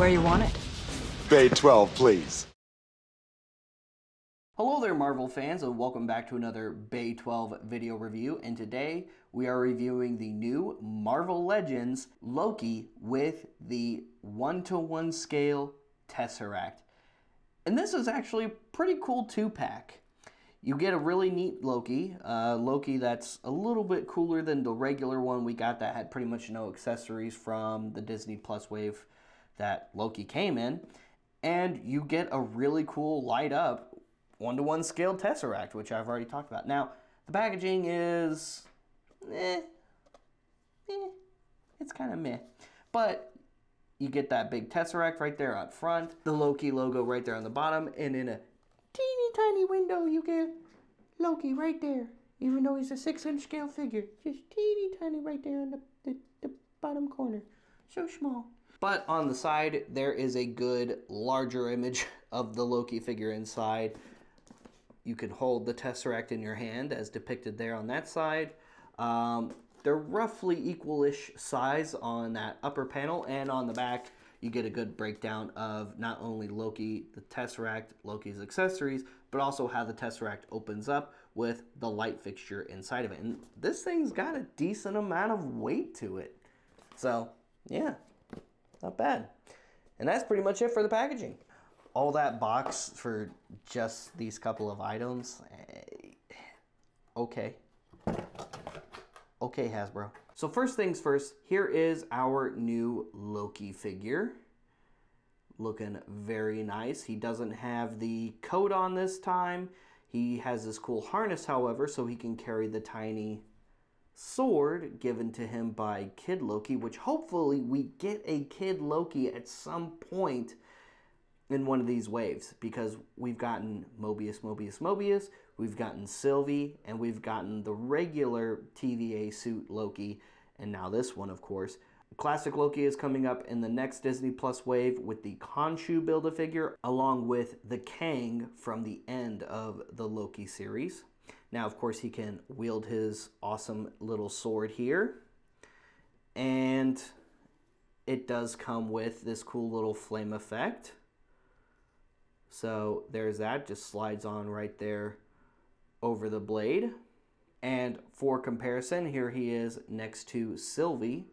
where you want it. Bay 12, please. Hello there, Marvel fans, and welcome back to another Bay 12 video review. And today we are reviewing the new Marvel Legends Loki with the 1:1 scale Tesseract. And this is actually a pretty cool two-pack. You get a really neat Loki, Loki that's a little bit cooler than the regular one we got that had pretty much no accessories from the Disney Plus wave that Loki came in. And you get a really cool light-up 1:1 scale Tesseract, which I've already talked about. Now, the packaging is, it's kind of meh. But you get that big Tesseract right there up front, the Loki logo right there on the bottom, and in a teeny tiny window you get Loki right there. Even though he's a 6-inch scale figure, just teeny tiny right there in the bottom corner. So small. But on the side, there is a good larger image of the Loki figure inside. You can hold the Tesseract in your hand as depicted there on that side. They're roughly equal-ish size on that upper panel, and on the back you get a good breakdown of not only Loki, the Tesseract, Loki's accessories, but also how the Tesseract opens up with the light fixture inside of it. And this thing's got a decent amount of weight to it. So, yeah, not bad. And that's pretty much it for the packaging. All that box for just these couple of items, okay. Okay, Hasbro. So first things first, here is our new Loki figure. Looking very nice. He doesn't have the coat on this time. He has this cool harness, however, so he can carry the tiny sword given to him by Kid Loki, which hopefully we get a Kid Loki at some point in one of these waves, because we've gotten Mobius, we've gotten Sylvie, and we've gotten the regular TVA suit Loki, and now this one, of course. Classic Loki is coming up in the next Disney Plus wave with the Khonshu Build-A-Figure, along with the Kang from the end of the Loki series. Now, of course, he can wield his awesome little sword here, and it does come with this cool little flame effect. So there's that, just slides on right there over the blade. And for comparison, here he is next to Sylvie.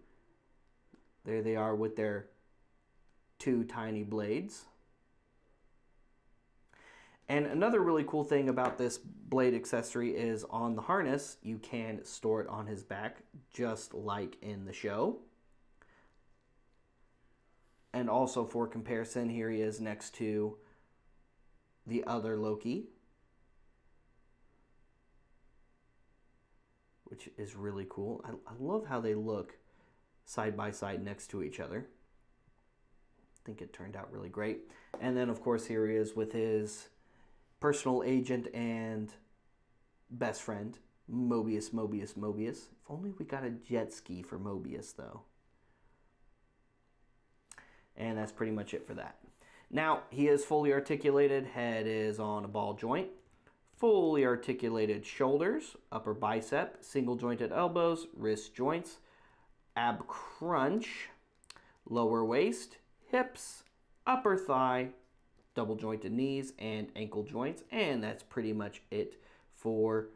There they are with their two tiny blades. And another really cool thing about this blade accessory is on the harness, you can store it on his back, just like in the show. And also for comparison, here he is next to the other Loki, which is really cool. I love how they look side by side next to each other. I think it turned out really great. And then, of course, here he is with his personal agent and best friend, Mobius. If only we got a jet ski for Mobius, though. And that's pretty much it for that. Now, he is fully articulated, head is on a ball joint, fully articulated shoulders, upper bicep, single jointed elbows, wrist joints, ab crunch, lower waist, hips, upper thigh, double jointed knees, and ankle joints. And that's pretty much it for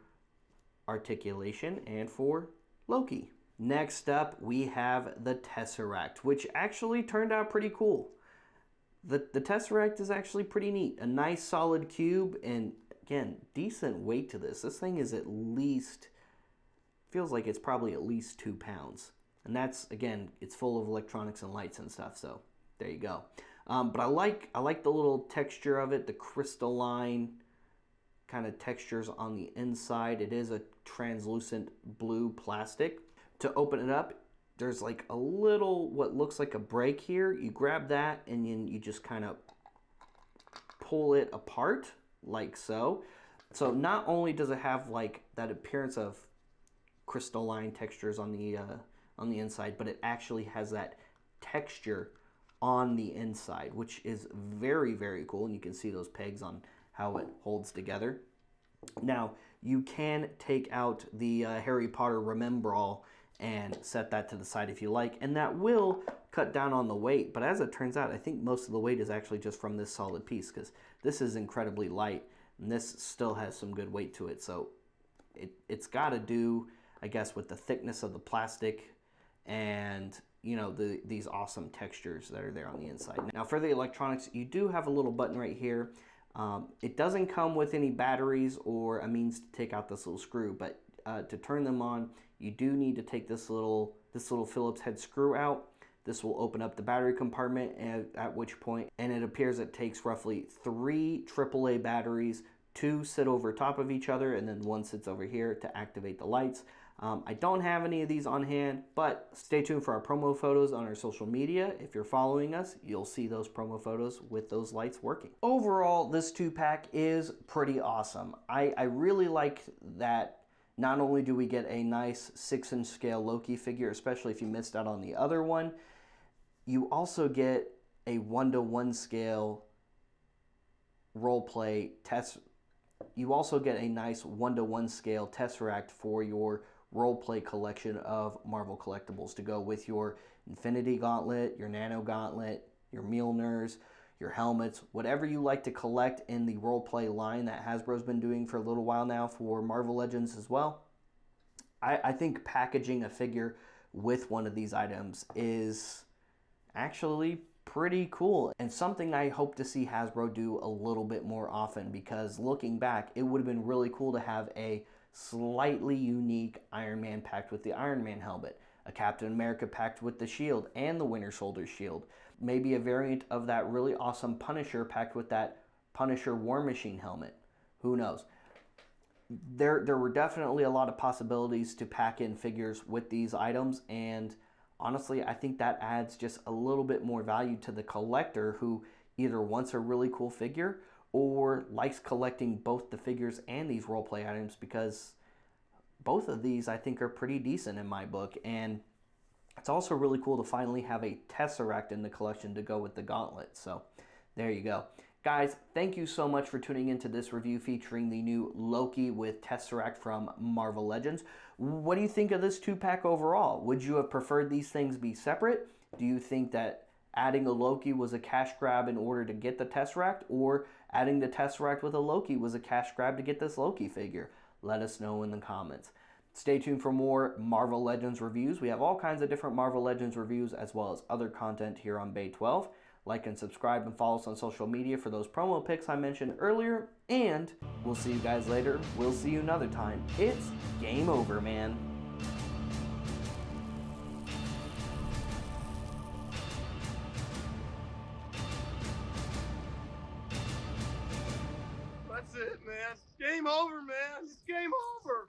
articulation and for Loki. Next up, we have the Tesseract, which actually turned out pretty cool. The Tesseract is actually pretty neat. A nice solid cube, and again, decent weight to this. This thing is at least, feels like it's probably at least 2 pounds. And that's, again, it's full of electronics and lights and stuff, so there you go. But I like the little texture of it, the crystalline kind of textures on the inside. It is a translucent blue plastic. To open it up, there's like a little, what looks like a break here. You grab that and then you just kind of pull it apart like so. So not only does it have like that appearance of crystalline textures on the inside, but it actually has that texture on the inside, which is very, very cool. And you can see those pegs on how it holds together. Now, you can take out the Harry Potter Remembrall and set that to the side if you like, and that will cut down on the weight. But as it turns out, I think most of the weight is actually just from this solid piece, because this is incredibly light and this still has some good weight to it. So it's got to do, I guess, with the thickness of the plastic and, you know, these awesome textures that are there on the inside. Now for the electronics, you do have a little button right here. It doesn't come with any batteries or a means to take out this little screw, but to turn them on, you do need to take this little Phillips head screw out. This will open up the battery compartment, at which point, and it appears it takes roughly 3 AAA batteries, 2 sit over top of each other, and then 1 sits over here to activate the lights. I don't have any of these on hand, but stay tuned for our promo photos on our social media. If you're following us, you'll see those promo photos with those lights working. Overall, this 2-pack is pretty awesome. I really like that. Not only do we get a nice 6-inch scale Loki figure, especially if you missed out on the other one, you also get a 1-to-1 scale roleplay test. You also get a nice 1-to-1 scale Tesseract for your roleplay collection of Marvel collectibles to go with your Infinity Gauntlet, your Nano Gauntlet, your Mjolnirs, your helmets, whatever you like to collect in the roleplay line that Hasbro's been doing for a little while now for Marvel Legends as well. I think packaging a figure with one of these items is actually pretty cool, and something I hope to see Hasbro do a little bit more often, because looking back, it would have been really cool to have a slightly unique Iron Man packed with the Iron Man helmet, a Captain America packed with the shield and the Winter Soldier shield, maybe a variant of that really awesome Punisher packed with that Punisher War Machine helmet. Who knows? There were definitely a lot of possibilities to pack in figures with these items, and honestly, I think that adds just a little bit more value to the collector who either wants a really cool figure or likes collecting both the figures and these roleplay items, because both of these I think are pretty decent in my book. And it's also really cool to finally have a Tesseract in the collection to go with the gauntlet. So there you go. Guys, thank you so much for tuning into this review featuring the new Loki with Tesseract from Marvel Legends. What do you think of this 2-pack overall? Would you have preferred these things be separate? Do you think that adding a Loki was a cash grab in order to get the Tesseract, or adding the Tesseract with a Loki was a cash grab to get this Loki figure? Let us know in the comments. Stay tuned for more Marvel Legends reviews. We have all kinds of different Marvel Legends reviews as well as other content here on Bay 12. Like and subscribe and follow us on social media for those promo pics I mentioned earlier. And we'll see you guys later. We'll see you another time. It's game over, man. That's it, man. Game over, man. It's game over.